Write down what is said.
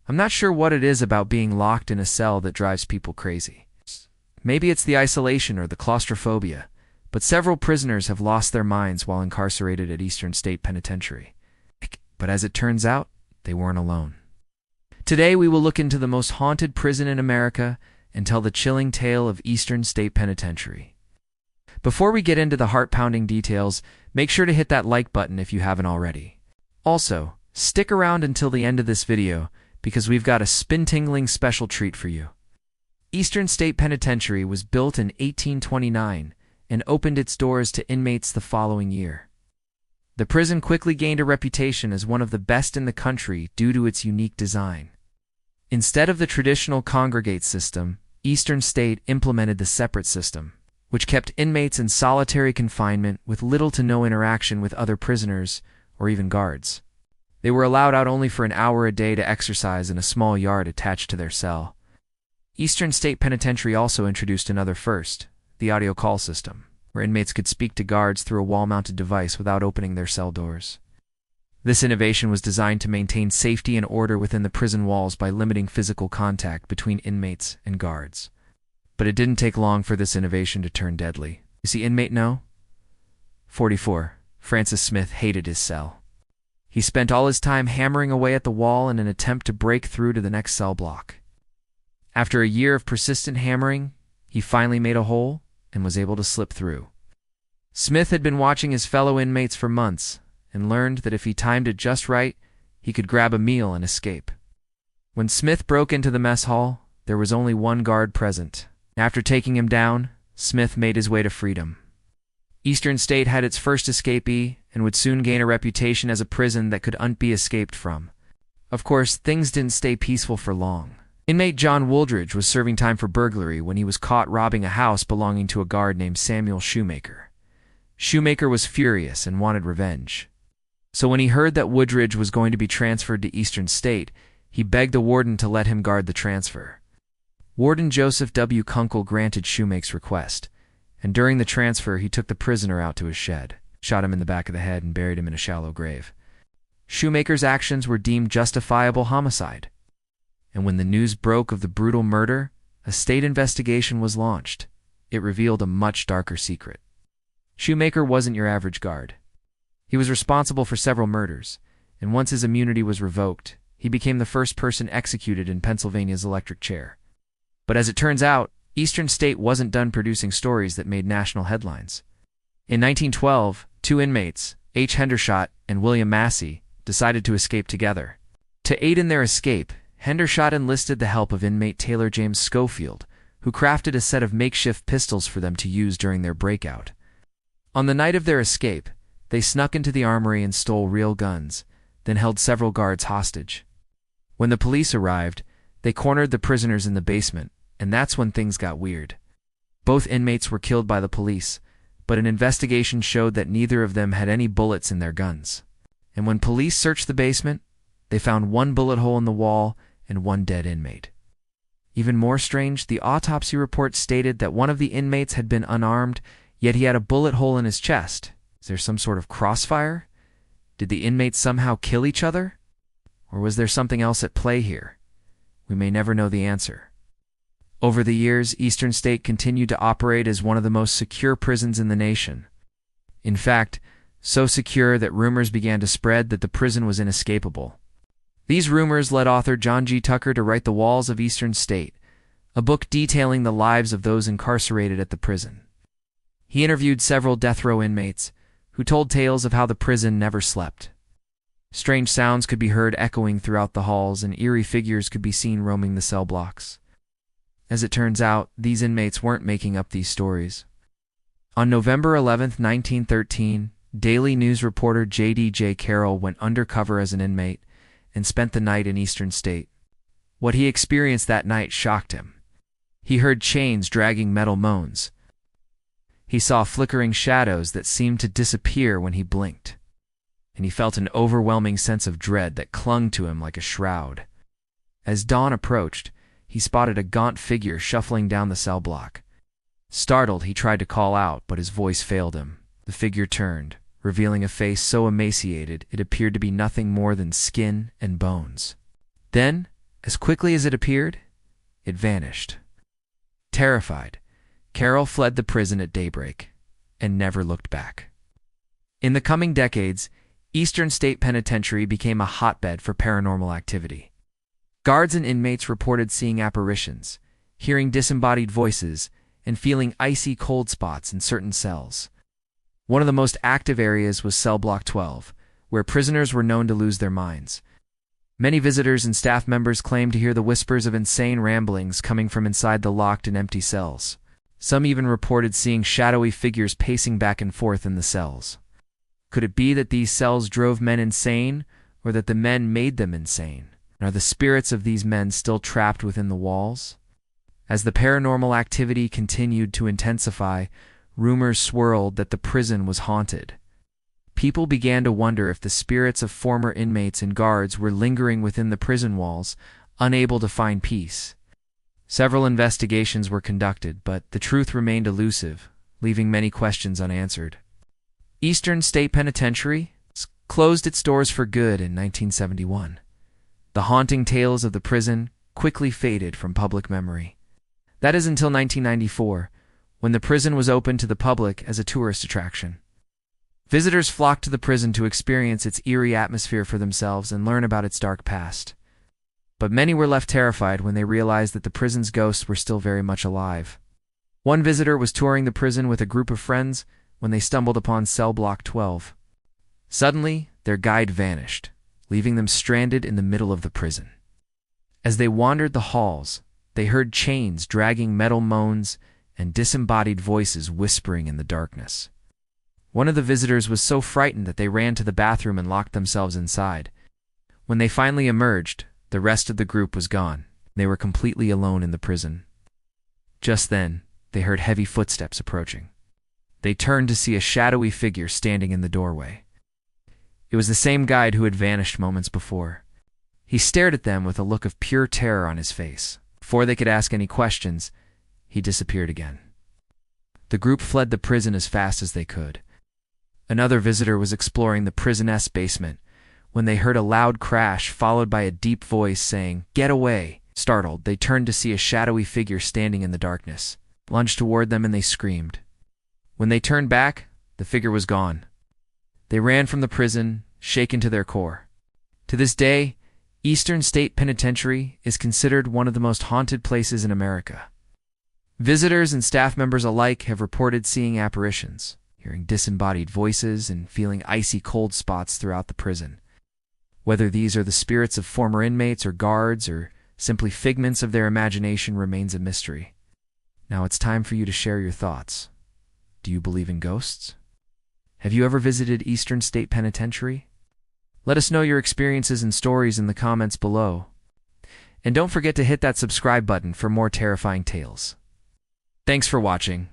I'm not sure what it is about being locked in a cell that drives people crazy. Maybe it's the isolation or the claustrophobia, but several prisoners have lost their minds while incarcerated at Eastern State Penitentiary. But as it turns out, they weren't alone. Today we will look into the most haunted prison in America and tell the chilling tale of Eastern State Penitentiary. Before we get into the heart-pounding details, make sure to hit that like button if you haven't already. Also, stick around until the end of this video because we've got a spine-tingling special treat for you. Eastern State Penitentiary was built in 1829 and opened its doors to inmates the following year. The prison quickly gained a reputation as one of the best in the country due to its unique design. Instead of the traditional congregate system, Eastern State implemented the separate system, which kept inmates in solitary confinement with little to no interaction with other prisoners or even guards. They were allowed out only for an hour a day to exercise in a small yard attached to their cell. Eastern State Penitentiary also introduced another first, the audio call system, where inmates could speak to guards through a wall-mounted device without opening their cell doors. This innovation was designed to maintain safety and order within the prison walls by limiting physical contact between inmates and guards. But it didn't take long for this innovation to turn deadly. You see inmate No. 44. Francis Smith hated his cell. He spent all his time hammering away at the wall in an attempt to break through to the next cell block. After a year of persistent hammering, he finally made a hole and was able to slip through. Smith had been watching his fellow inmates for months and learned that if he timed it just right, he could grab a meal and escape. When Smith broke into the mess hall, there was only one guard present. After taking him down, Smith made his way to freedom. Eastern State had its first escapee and would soon gain a reputation as a prison that could not be escaped from. Of course, things didn't stay peaceful for long. Inmate John Wooldridge was serving time for burglary when he was caught robbing a house belonging to a guard named Samuel Shoemaker. Shoemaker was furious and wanted revenge. So when he heard that Wooldridge was going to be transferred to Eastern State, he begged the warden to let him guard the transfer. Warden Joseph W. Kunkel granted Shoemaker's request, and during the transfer he took the prisoner out to his shed, shot him in the back of the head, and buried him in a shallow grave. Shoemaker's actions were deemed justifiable homicide, and when the news broke of the brutal murder, a state investigation was launched. It revealed a much darker secret. Shoemaker wasn't your average guard. He was responsible for several murders, and once his immunity was revoked, he became the first person executed in Pennsylvania's electric chair. But as it turns out, Eastern State wasn't done producing stories that made national headlines. In 1912, two inmates, H. Hendershot and William Massey, decided to escape together. To aid in their escape, Hendershot enlisted the help of inmate Taylor James Schofield, who crafted a set of makeshift pistols for them to use during their breakout. On the night of their escape, they snuck into the armory and stole real guns, then held several guards hostage. When the police arrived, they cornered the prisoners in the basement, and that's when things got weird. Both inmates were killed by the police, but an investigation showed that neither of them had any bullets in their guns. And when police searched the basement, they found one bullet hole in the wall and one dead inmate. Even more strange, the autopsy report stated that one of the inmates had been unarmed, yet he had a bullet hole in his chest. Is there some sort of crossfire? Did the inmates somehow kill each other? Or was there something else at play here? We may never know the answer. Over the years, Eastern State continued to operate as one of the most secure prisons in the nation. In fact, so secure that rumors began to spread that the prison was inescapable. These rumors led author John G. Tucker to write The Walls of Eastern State, a book detailing the lives of those incarcerated at the prison. He interviewed several death row inmates, who told tales of how the prison never slept. Strange sounds could be heard echoing throughout the halls, and eerie figures could be seen roaming the cell blocks. As it turns out, these inmates weren't making up these stories. On November 11, 1913, Daily News reporter J.D.J. Carroll went undercover as an inmate and spent the night in Eastern State. What he experienced that night shocked him. He heard chains dragging metal moans. He saw flickering shadows that seemed to disappear when he blinked, and he felt an overwhelming sense of dread that clung to him like a shroud. As dawn approached, he spotted a gaunt figure shuffling down the cell block. Startled, he tried to call out, but his voice failed him. The figure turned, revealing a face so emaciated it appeared to be nothing more than skin and bones. Then, As quickly as it appeared, it vanished. Terrified, Carol fled the prison at daybreak and never looked back. In the coming decades, Eastern State Penitentiary became a hotbed for paranormal activity. Guards and inmates reported seeing apparitions, hearing disembodied voices, and feeling icy cold spots in certain cells. One of the most active areas was cell block 12, where prisoners were known to lose their minds. Many visitors and staff members claimed to hear the whispers of insane ramblings coming from inside the locked and empty cells. Some even reported seeing shadowy figures pacing back and forth in the cells. Could it be that these cells drove men insane, or that the men made them insane? And are the spirits of these men still trapped within the walls? As the paranormal activity continued to intensify, rumors swirled that the prison was haunted. People began to wonder if the spirits of former inmates and guards were lingering within the prison walls, unable to find peace. Several investigations were conducted, but the truth remained elusive, leaving many questions unanswered. Eastern State Penitentiary closed its doors for good in 1971. The haunting tales of the prison quickly faded from public memory. That is until 1994, when the prison was opened to the public as a tourist attraction. Visitors flocked to the prison to experience its eerie atmosphere for themselves and learn about its dark past. But many were left terrified when they realized that the prison's ghosts were still very much alive. One visitor was touring the prison with a group of friends when they stumbled upon cell block 12. Suddenly, their guide vanished, leaving them stranded in the middle of the prison. As they wandered the halls, they heard chains dragging metal moans and disembodied voices whispering in the darkness. One of the visitors was so frightened that they ran to the bathroom and locked themselves inside. When they finally emerged, the rest of the group was gone. They were completely alone in the prison. Just then, they heard heavy footsteps approaching. They turned to see a shadowy figure standing in the doorway. It was the same guide who had vanished moments before. He stared at them with a look of pure terror on his face. Before they could ask any questions, he disappeared again. The group fled the prison as fast as they could. Another visitor was exploring the prison's basement when they heard a loud crash followed by a deep voice saying, "Get away!" Startled, they turned to see a shadowy figure standing in the darkness, lunged toward them, and they screamed. When they turned back, the figure was gone. They ran from the prison, shaken to their core. To this day, Eastern State Penitentiary is considered one of the most haunted places in America. Visitors and staff members alike have reported seeing apparitions, hearing disembodied voices, and feeling icy cold spots throughout the prison. Whether these are the spirits of former inmates or guards or simply figments of their imagination remains a mystery. Now it's time for you to share your thoughts. Do you believe in ghosts? Have you ever visited Eastern State Penitentiary? Let us know your experiences and stories in the comments below. And don't forget to hit that subscribe button for more terrifying tales. Thanks for watching.